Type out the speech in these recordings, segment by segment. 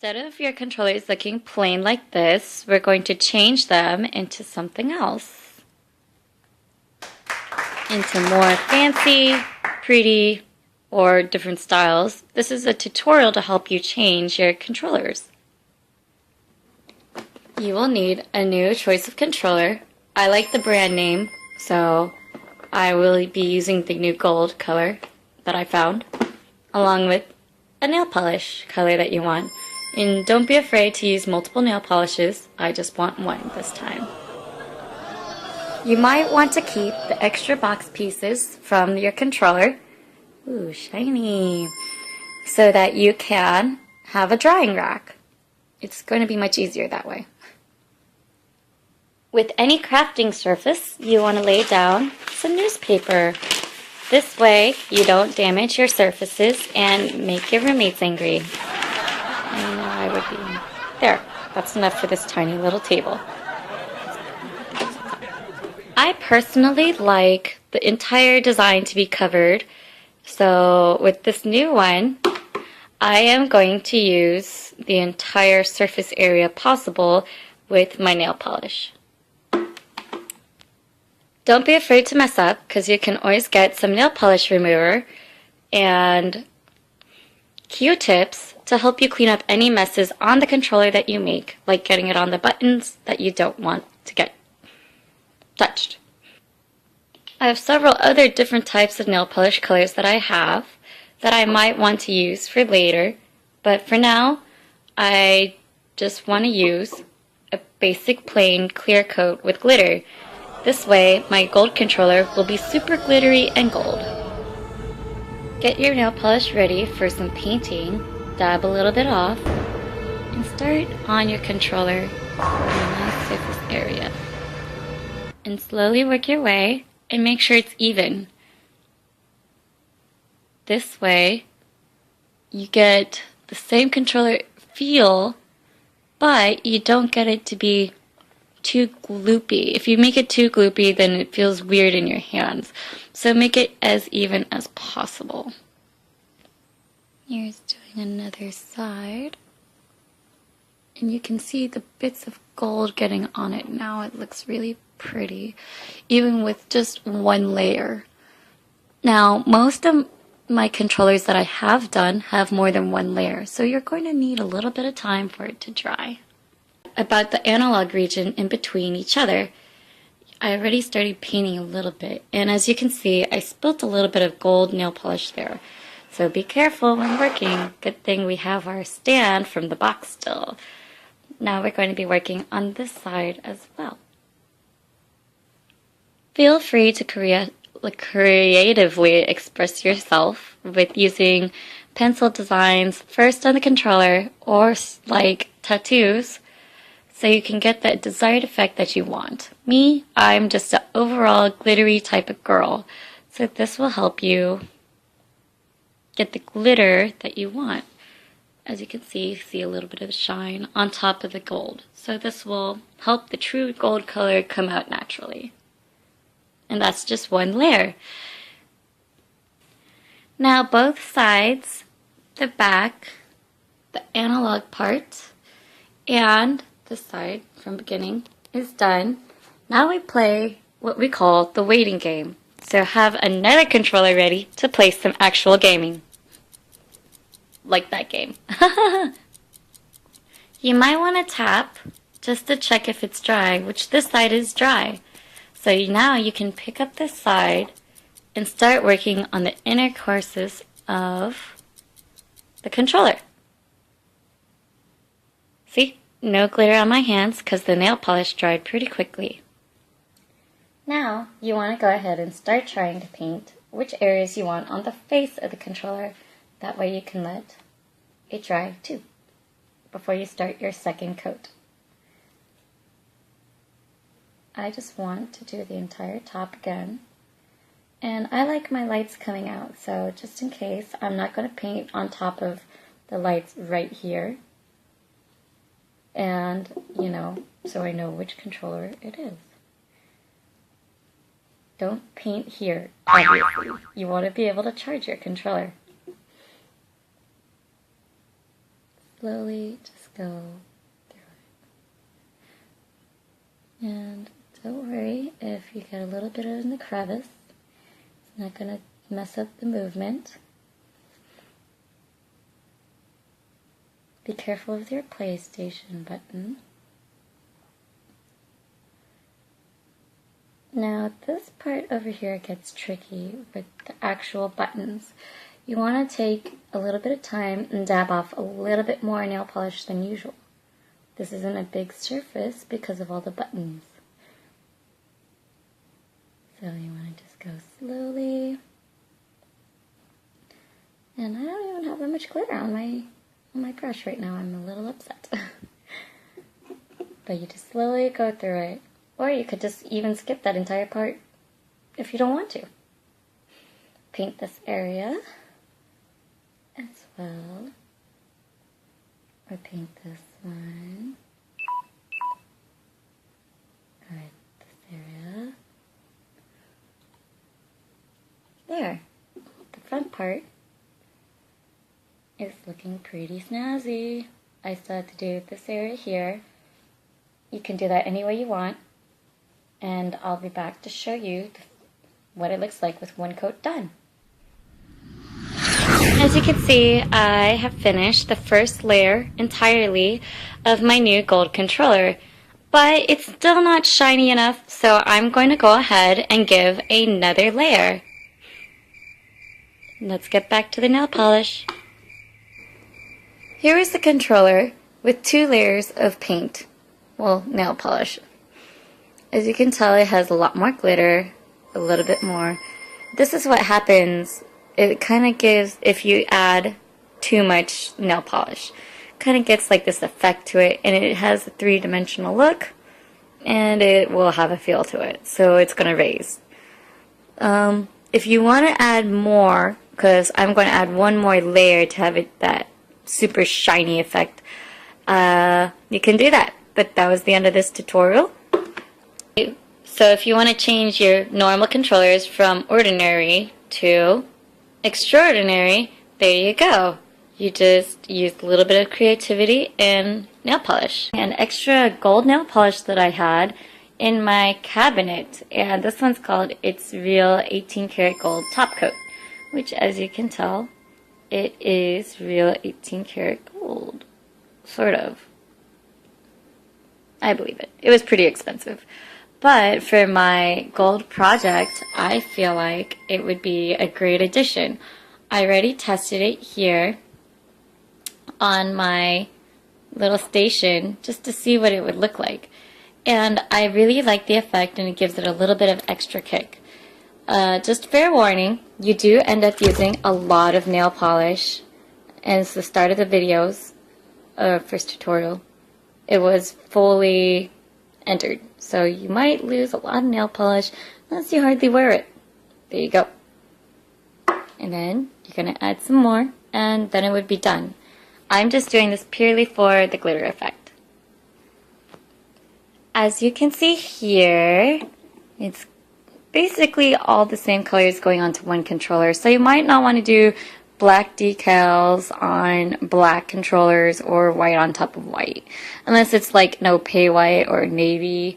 Instead of your controllers looking plain like this, we're going to change them into something else. Into more fancy, pretty, or different styles. This is a tutorial to help you change your controllers. You will need a new choice of controller. I like the brand name, so I will be using the new gold color that I found, along with a nail polish color that you want. And don't be afraid to use multiple nail polishes. I just want one this time. You might want to keep the extra box pieces from your controller, ooh, shiny, so that you can have a drying rack. It's going to be much easier that way. With any crafting surface, you want to lay down some newspaper. This way, you don't damage your surfaces and make your roommates angry. I know I would be. There, that's enough for this tiny little table. I personally like the entire design to be covered, so with this new one, I am going to use the entire surface area possible with my nail polish. Don't be afraid to mess up, because you can always get some nail polish remover and Q-tips to help you clean up any messes on the controller that you make, like getting it on the buttons that you don't want to get touched. I have several other different types of nail polish colors that I have that I might want to use for later, but for now I just want to use a basic plain clear coat with glitter. This way my gold controller will be super glittery and gold. Get your nail polish ready for some painting. Dab a little bit off and start on your controller in a nice surface area. And slowly work your way and make sure it's even. This way you get the same controller feel, but you don't get it to be too gloopy. If you make it too gloopy, then it feels weird in your hands. So make it as even as possible. Here's doing another side. And you can see the bits of gold getting on it now. It looks really pretty, even with just one layer. Now, most of my controllers that I have done have more than one layer, so you're going to need a little bit of time for it to dry. About the analog region in between each other, I already started painting a little bit, and as you can see, I spilt a little bit of gold nail polish there. So be careful when working. Good thing we have our stand from the box still. Now we're going to be working on this side as well. Feel free to creatively express yourself with using pencil designs first on the controller or like tattoos, so you can get that desired effect that you want. Me, I'm just an overall glittery type of girl, so this will help you get the glitter that you want. As you can see a little bit of shine on top of the gold. So this will help the true gold color come out naturally. And that's just one layer. Now both sides, the back, the analog part, and the side from beginning is done. Now we play what we call the waiting game. So have another controller ready to play some actual gaming. Like that game. You might want to tap just to check if it's dry, which this side is dry. So now you can pick up this side and start working on the inner courses of the controller. See? No glitter on my hands because the nail polish dried pretty quickly. Now you want to go ahead and start trying to paint which areas you want on the face of the controller. That way you can let it dry too before you start your second coat. I just want to do the entire top again. And I like my lights coming out, so just in case, I'm not going to paint on top of the lights right here. And, you know, so I know which controller it is. Don't paint here, obviously. You want to be able to charge your controller. slowly just go through it. And don't worry if you get a little bit in the crevice. It's not going to mess up the movement. Be careful with your PlayStation button. Now this part over here gets tricky with the actual buttons. You want to take a little bit of time and dab off a little bit more nail polish than usual. This isn't a big surface because of all the buttons. So you want to just go slowly. And I don't even have that much glitter on my brush right now. I'm a little upset. But you just slowly go through it. Or you could just even skip that entire part if you don't want to. Paint this area as well. Or paint this one. Alright, this area. There. The front part is looking pretty snazzy. I still have to do this area here. You can do that any way you want. And I'll be back to show you what it looks like with one coat done. As you can see, I have finished the first layer entirely of my new gold controller, but it's still not shiny enough, so I'm going to go ahead and give another layer. Let's get back to the nail polish. Here is the controller with 2 layers of paint, well, nail polish. As you can tell, it has a lot more glitter, a little bit more. This is what happens. It kind of gives, if you add too much nail polish, kind of gets like this effect to it, and it has a 3-dimensional look, and it will have a feel to it, so it's going to raise. If you want to add more, because I'm going to add one more layer to have it that super shiny effect, you can do that. But that was the end of this tutorial. So if you want to change your normal controllers from ordinary to extraordinary, there you go. You just used a little bit of creativity and nail polish. An extra gold nail polish that I had in my cabinet, and this one's called It's Real 18 Karat Gold Top Coat, which, as you can tell, it is real 18 karat gold. Sort of. I believe it. It was pretty expensive. But for my gold project, I feel like it would be a great addition. I already tested it here on my little station just to see what it would look like. And I really like the effect, and it gives it a little bit of extra kick. Just fair warning, you do end up using a lot of nail polish. And it's the start of the videos, first tutorial. It was fully entered. So you might lose a lot of nail polish unless you hardly wear it. There you go. And then you're going to add some more, and then it would be done. I'm just doing this purely for the glitter effect. As you can see here, it's basically all the same colors going onto one controller. So you might not want to do black decals on black controllers or white on top of white. Unless it's like an opaque white or navy,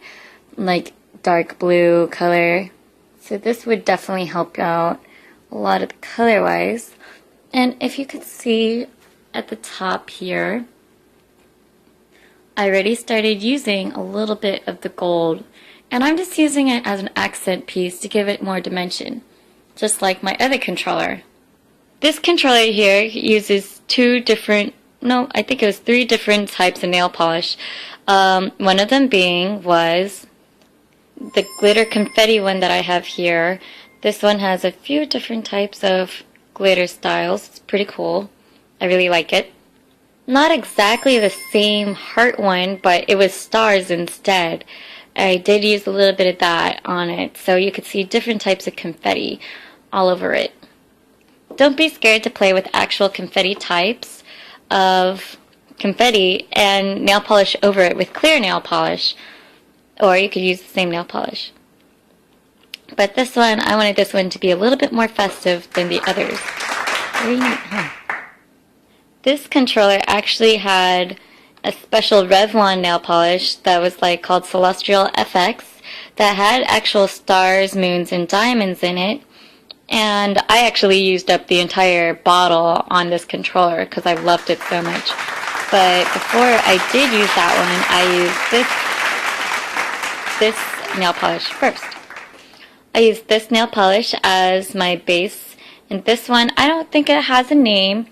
like dark blue color. So this would definitely help out a lot of the color wise. And if you could see at the top here, I already started using a little bit of the gold. And I'm just using it as an accent piece to give it more dimension. Just like my other controller. This controller here uses three different types of nail polish. One of them was the glitter confetti one that I have here. This one has a few different types of glitter styles. It's pretty cool. I really like it. Not exactly the same heart one, but it was stars instead. I did use a little bit of that on it, so you could see different types of confetti all over it. Don't be scared to play with actual confetti types of confetti and nail polish over it with clear nail polish, or you could use the same nail polish. But this one, I wanted this one to be a little bit more festive than the others. Very neat, huh? This controller actually had a special Revlon nail polish that was like called Celestial FX that had actual stars, moons, and diamonds in it. And I actually used up the entire bottle on this controller because I loved it so much. But before I did use that one, I used this nail polish first. I used this nail polish as my base, and this one, I don't think it has a name,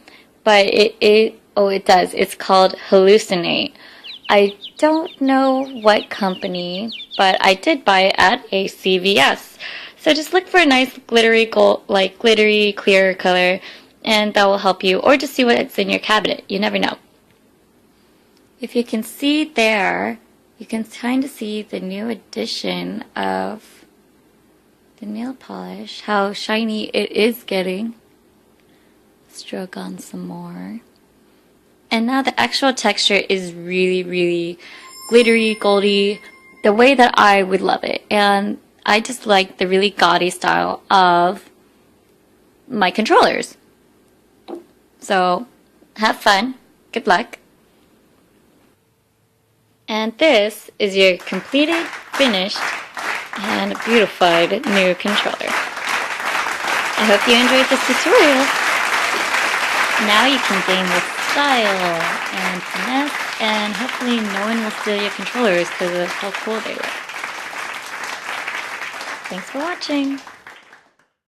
but it does. It's called Hallucinate. I don't know what company, but I did buy it at a CVS. So just look for a nice glittery gold, like glittery clear color, and that will help you, or just see what's in your cabinet. You never know. If you can see there, you can kind of see the new addition of the nail polish, how shiny it is getting. Stroke on some more. And now the actual texture is really, really glittery, goldy, the way that I would love it. And I just like the really gaudy style of my controllers. So, have fun. Good luck. And this is your completed, finished, and beautified new controller. I hope you enjoyed this tutorial. Now you can game with style and finesse, and hopefully no one will steal your controllers because of how cool they look. Thanks for watching.